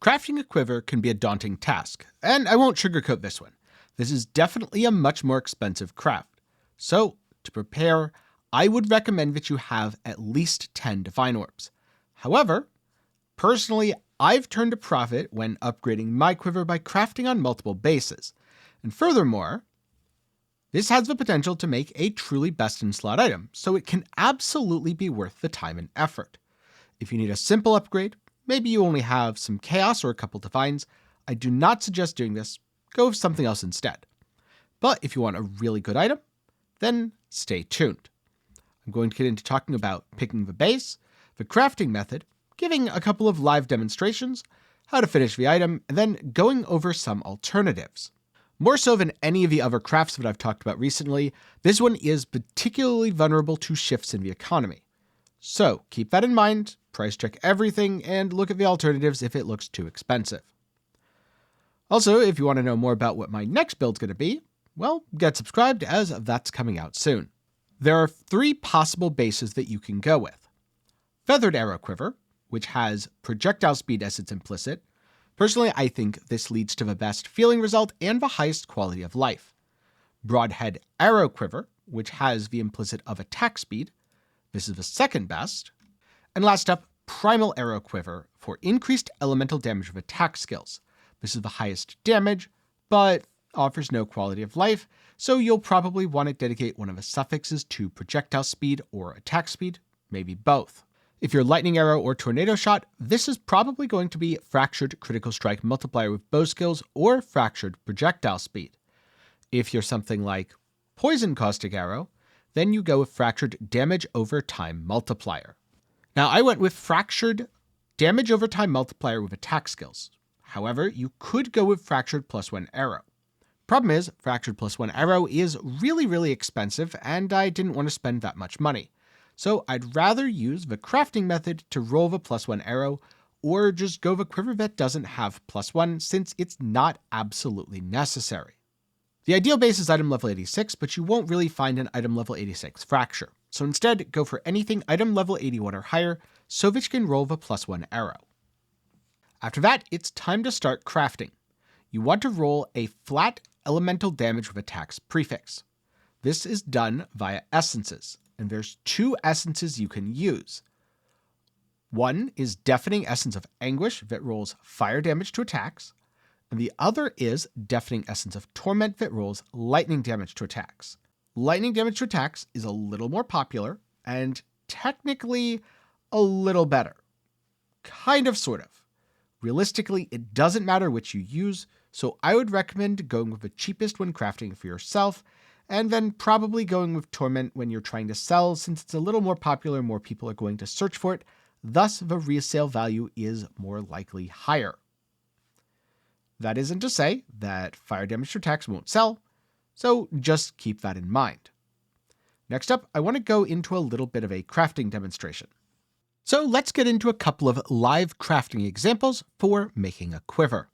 Crafting a quiver can be a daunting task, and I won't sugarcoat this one. This is definitely a much more expensive craft. So, to prepare, I would recommend that you have at least 10 Divine Orbs. However, personally, I've turned a profit when upgrading my quiver by crafting on multiple bases. And furthermore, this has the potential to make a truly best-in-slot item, so it can absolutely be worth the time and effort. If you need a simple upgrade, maybe you only have some Chaos or a couple Divines, I do not suggest doing this. Go with something else instead. But if you want a really good item, then stay tuned. I'm going to get into talking about picking the base, the crafting method, giving a couple of live demonstrations, how to finish the item, and then going over some alternatives. More so than any of the other crafts that I've talked about recently, this one is particularly vulnerable to shifts in the economy. So keep that in mind, price check everything, and look at the alternatives if it looks too expensive. Also, if you want to know more about what my next build's going to be, well, get subscribed as that's coming out soon. There are 3 possible bases that you can go with. Feathered Arrow Quiver, which has projectile speed as its implicit. Personally, I think this leads to the best feeling result and the highest quality of life. Broadhead Arrow Quiver, which has the implicit of attack speed. This is the second best. And last up, Primal Arrow Quiver for increased elemental damage of attack skills. This is the highest damage, but offers no quality of life, so you'll probably want to dedicate one of the suffixes to projectile speed or attack speed, maybe both. If you're Lightning Arrow or Tornado Shot, this is probably going to be Fractured Critical Strike Multiplier with bow skills or Fractured Projectile Speed. If you're something like Poison Caustic Arrow, then you go with Fractured Damage over Time Multiplier. Now, I went with Fractured Damage over Time Multiplier with attack skills. However, you could go with Fractured +1 Arrow. Problem is, Fractured +1 Arrow is really expensive, and I didn't want to spend that much money. So I'd rather use the crafting method to roll the +1 arrow, or just go the quiver that doesn't have +1 since it's not absolutely necessary. The ideal base is item level 86, but you won't really find an item level 86 fracture. So instead, go for anything item level 81 or higher, so that you can roll the +1 arrow. After that, it's time to start crafting. You want to roll a flat elemental damage with attacks prefix. This is done via essences. And there's 2 essences you can use. One is Deafening Essence of Anguish that rolls fire damage to attacks, and the other is Deafening Essence of Torment that rolls lightning damage to attacks. Lightning damage to attacks is a little more popular, and technically a little better. Kind of, sort of. Realistically, it doesn't matter which you use, so I would recommend going with the cheapest when crafting for yourself, and then probably going with Torment when you're trying to sell, since it's a little more popular, more people are going to search for it, thus the resale value is more likely higher. That isn't to say that fire damage to attacks won't sell, so just keep that in mind. Next up, I want to go into a little bit of a crafting demonstration. So let's get into a couple of live crafting examples for making a quiver.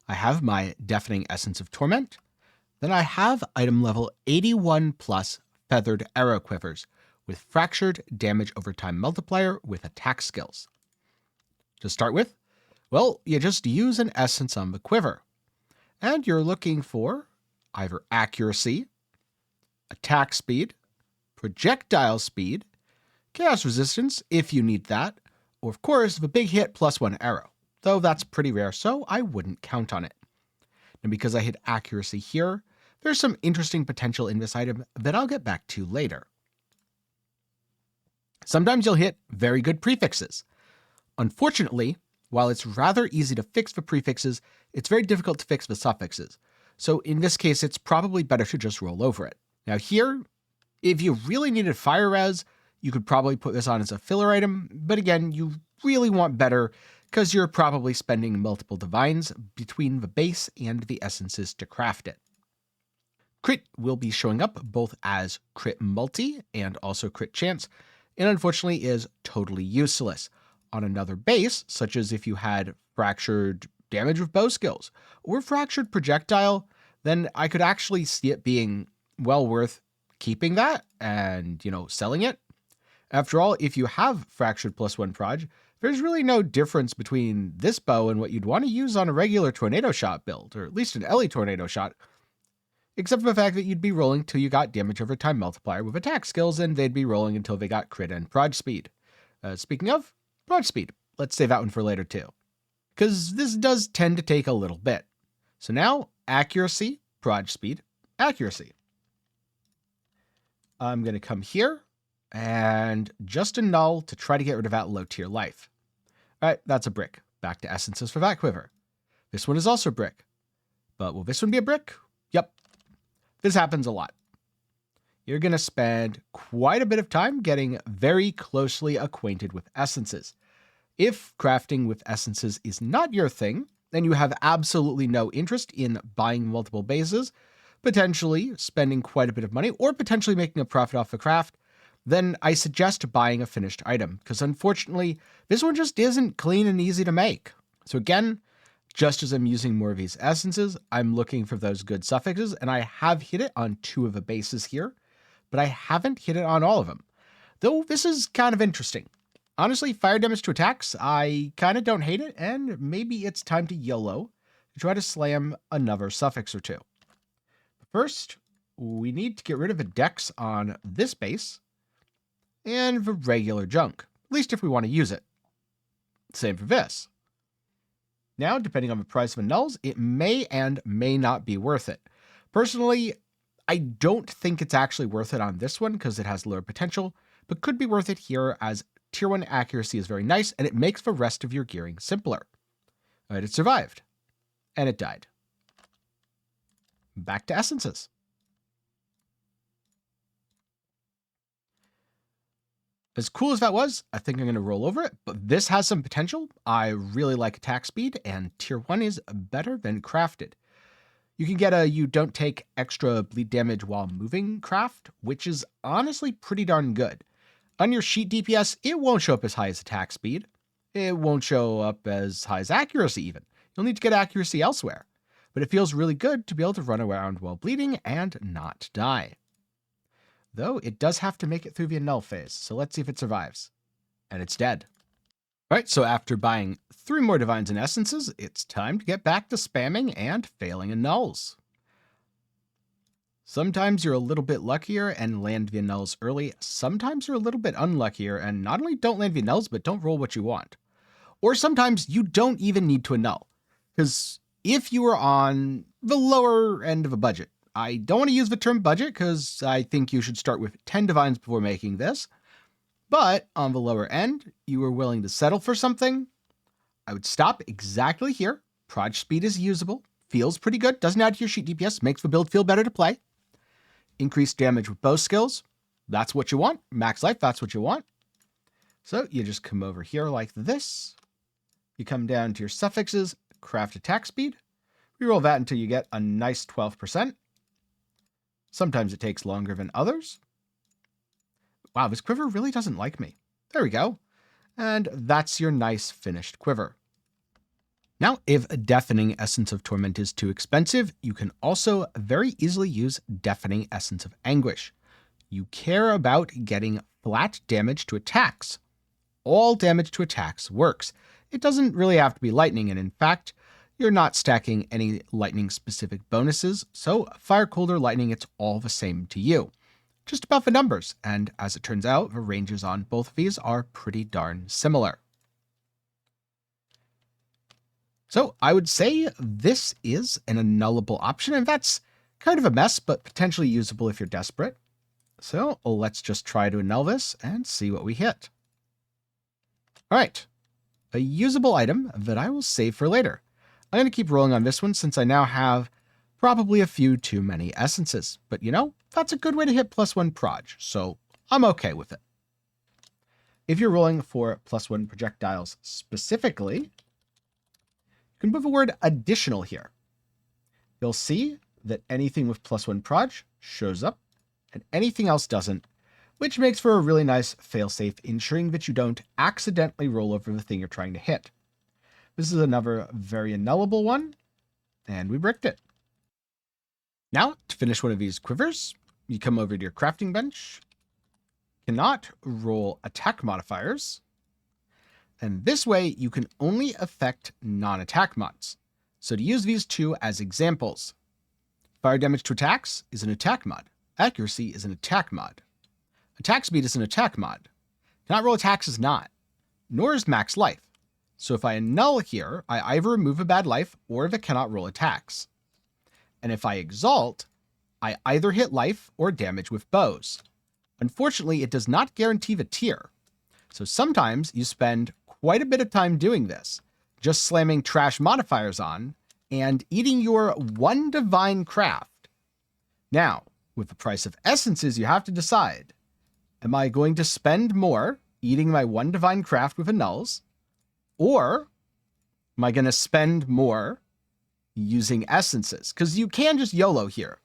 I have my Deafening Essence of Torment. Then I have item level 81 plus Feathered Arrow Quivers with Fractured Damage over Time Multiplier with attack skills. To start with, well, you just use an essence on the quiver. And you're looking for either accuracy, attack speed, projectile speed, chaos resistance if you need that, or of course the big hit +1 arrow, though that's pretty rare, so I wouldn't count on it. And because I hit accuracy here, there's some interesting potential in this item that I'll get back to later. Sometimes you'll hit very good prefixes. Unfortunately, while it's rather easy to fix the prefixes, it's very difficult to fix the suffixes. So in this case, it's probably better to just roll over it. Now here, if you really needed fire res, you could probably put this on as a filler item, but again, you really want better because you're probably spending multiple divines between the base and the essences to craft it. Crit will be showing up both as crit multi and also crit chance, and unfortunately is totally useless. On another base, such as if you had fractured damage with bow skills or fractured projectile, then I could actually see it being well worth keeping that and, selling it. After all, if you have fractured +1 proj, There's really no difference between this bow and what you'd want to use on a regular tornado shot build, or at least an Ellie tornado shot, except for the fact that you'd be rolling till you got damage over time multiplier with attack skills, and they'd be rolling until they got crit and prod speed. Speaking of, prod speed, let's save that one for later too, because this does tend to take a little bit. So now, accuracy, prod speed, accuracy. I'm going to come here and just a null to try to get rid of that low tier life. All right, that's a brick. Back to essences for that quiver. This one is also brick. But will this one be a brick? Yep. This happens a lot. You're going to spend quite a bit of time getting very closely acquainted with essences. If crafting with essences is not your thing, and you have absolutely no interest in buying multiple bases, potentially spending quite a bit of money, or potentially making a profit off the craft, then I suggest buying a finished item, because unfortunately, this one just isn't clean and easy to make. So again, just as I'm using more of these essences, I'm looking for those good suffixes, and I have hit it on 2 of the bases here, but I haven't hit it on all of them. Though this is kind of interesting. Honestly, fire damage to attacks, I kind of don't hate it, and maybe it's time to YOLO to try to slam another suffix or 2. First, we need to get rid of the dex on this base and the regular junk, at least if we want to use it. Same for this. Now, depending on the price of the nulls, it may and may not be worth it. Personally, I don't think it's actually worth it on this one because it has lower potential, but could be worth it here as tier 1 accuracy is very nice and it makes the rest of your gearing simpler. All right, it survived. And it died. Back to essences. As cool as that was, I think I'm going to roll over it, but this has some potential. I really like attack speed, and tier 1 is better than crafted. You can get a you don't take extra bleed damage while moving craft, which is honestly pretty darn good. On your sheet DPS, it won't show up as high as attack speed. It won't show up as high as accuracy even. You'll need to get accuracy elsewhere. But it feels really good to be able to run around while bleeding and not die. Though it does have to make it through the null phase, so let's see if it survives. And it's dead. Alright, so after buying 3 more divines and essences, it's time to get back to spamming and failing in nulls. Sometimes you're a little bit luckier and land the nulls early. Sometimes you're a little bit unluckier and not only don't land the nulls, but don't roll what you want. Or sometimes you don't even need to annul. Because if you are on the lower end of a budget, I don't want to use the term budget because I think you should start with 10 divines before making this. But on the lower end, you are willing to settle for something, I would stop exactly here. Prod speed is usable, feels pretty good, doesn't add to your sheet DPS, makes the build feel better to play. Increased damage with bow skills, that's what you want. Max life, that's what you want. So you just come over here like this. You come down to your suffixes, craft attack speed. Reroll that until you get a nice 12%. Sometimes it takes longer than others. Wow, this quiver really doesn't like me. There we go. And that's your nice finished quiver. Now, if a Deafening Essence of Torment is too expensive, you can also very easily use Deafening Essence of Anguish. You care about getting flat damage to attacks. All damage to attacks works. It doesn't really have to be lightning, and in fact, you're not stacking any lightning-specific bonuses, so fire, cold, or lightning, it's all the same to you. Just about the numbers, and as it turns out, the ranges on both of these are pretty darn similar. So I would say this is an annullable option, and that's kind of a mess, but potentially usable if you're desperate. So let's just try to annul this and see what we hit. All right, a usable item that I will save for later. I'm going to keep rolling on this one since I now have probably a few too many essences, but you know, that's a good way to hit +1 proj, so I'm okay with it. If you're rolling for +1 projectiles specifically, you can put the word additional here. You'll see that anything with +1 proj shows up and anything else doesn't, which makes for a really nice failsafe, ensuring that you don't accidentally roll over the thing you're trying to hit. This is another very annullable one, and we bricked it. Now, to finish one of these quivers, you come over to your crafting bench, cannot roll attack modifiers, And this way, you can only affect non-attack mods. So to use these two as examples, fire damage to attacks is an attack mod. Accuracy is an attack mod. Attack speed is an attack mod. Cannot roll attacks is not, nor is max life. So if I annul here, I either remove a bad life or if it cannot roll attacks. And if I exalt, I either hit life or damage with bows. Unfortunately, it does not guarantee the tier. So sometimes you spend quite a bit of time doing this, just slamming trash modifiers on and eating your one divine craft. Now, with the price of essences, you have to decide, am I going to spend more eating my one divine craft with annuls, or am I going to spend more using essences? Because you can just YOLO here.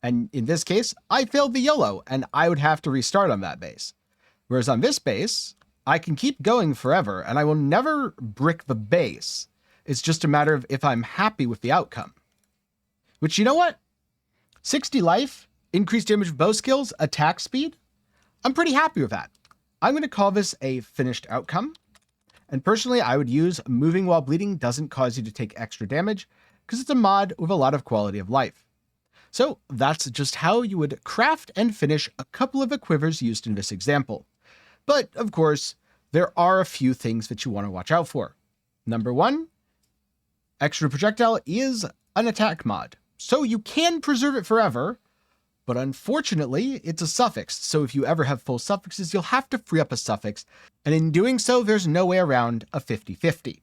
And in this case, I failed the YOLO, and I would have to restart on that base. Whereas on this base, I can keep going forever, and I will never brick the base. It's just a matter of if I'm happy with the outcome. Which, you know what? 60 life, increased damage with bow skills, attack speed. I'm pretty happy with that. I'm going to call this a finished outcome. And personally, I would use moving while bleeding doesn't cause you to take extra damage, because it's a mod with a lot of quality of life. So that's just how you would craft and finish a couple of the quivers used in this example. But of course, there are a few things that you want to watch out for. Number one, extra projectile is an attack mod. So you can preserve it forever, but unfortunately it's a suffix. So if you ever have full suffixes, you'll have to free up a suffix. And in doing so, there's no way around a 50-50.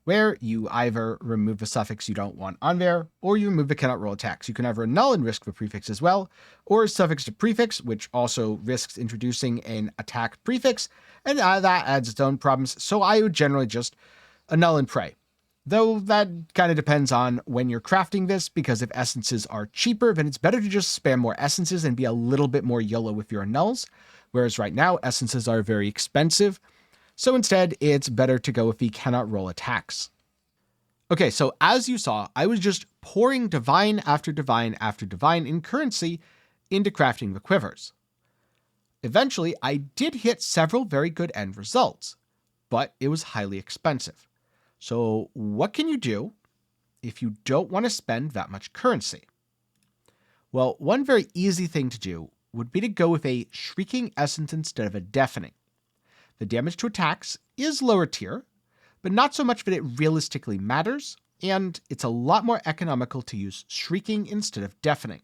Where you either remove the suffix you don't want on there, or you remove the cannot roll attacks. You can either annul and risk the prefix as well, or suffix to prefix, which also risks introducing an attack prefix, and that adds its own problems, so I would generally just annul and pray. Though that kind of depends on when you're crafting this, because if essences are cheaper, then it's better to just spam more essences and be a little bit more YOLO with your annuls, whereas right now essences are very expensive. So instead, it's better to go with the cannot roll attacks. Okay, so as you saw, I was just pouring divine after divine after divine in currency into crafting the quivers. Eventually, I did hit several very good end results, but it was highly expensive. So what can you do if you don't want to spend that much currency? Well, one very easy thing to do would be to go with a Shrieking Essence instead of a Deafening. The damage to attacks is lower tier, but not so much that it realistically matters, and it's a lot more economical to use Shrieking instead of Deafening.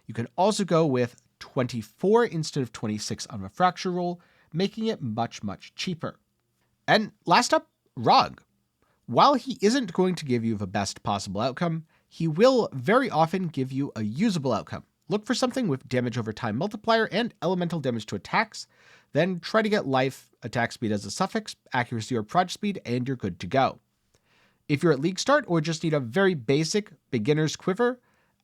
You can also go with 24 instead of 26 on the Fracture roll, making it much, much cheaper. And last up, Rog. While he isn't going to give you the best possible outcome, he will very often give you a usable outcome. Look for something with damage over time multiplier and elemental damage to attacks, then try to get life, attack speed as a suffix, accuracy or proj speed, and you're good to go. If you're at League Start or just need a very basic beginner's quiver,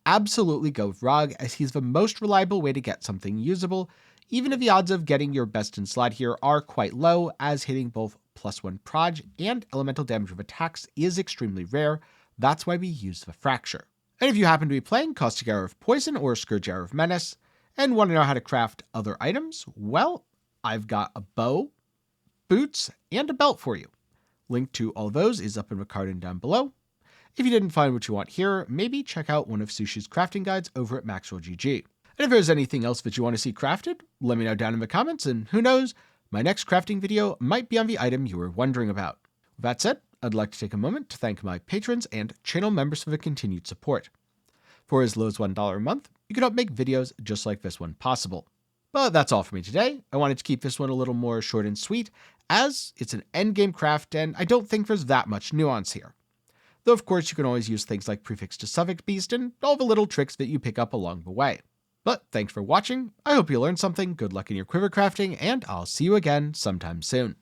absolutely go with Rog, as he's the most reliable way to get something usable, even if the odds of getting your best in slot here are quite low, as hitting both +1 proj and elemental damage with attacks is extremely rare. That's why we use the Fracture. And if you happen to be playing Caustic Arrow of Poison or Scourge Arrow of Menace, and want to know how to craft other items, well, I've got a bow, boots, and a belt for you. Link to all those is up in the card and down below. If you didn't find what you want here, maybe check out one of Sushi's crafting guides over at MaxrollGG. And if there's anything else that you want to see crafted, let me know down in the comments, and who knows, my next crafting video might be on the item you were wondering about. With that said, I'd like to take a moment to thank my patrons and channel members for the continued support. For as low as $1 a month, you can help make videos just like this one possible. But that's all for me today. I wanted to keep this one a little more short and sweet, as it's an endgame craft and I don't think there's that much nuance here. Though of course you can always use things like prefix to suffix beast and all the little tricks that you pick up along the way. But thanks for watching, I hope you learned something, good luck in your quiver crafting, and I'll see you again sometime soon.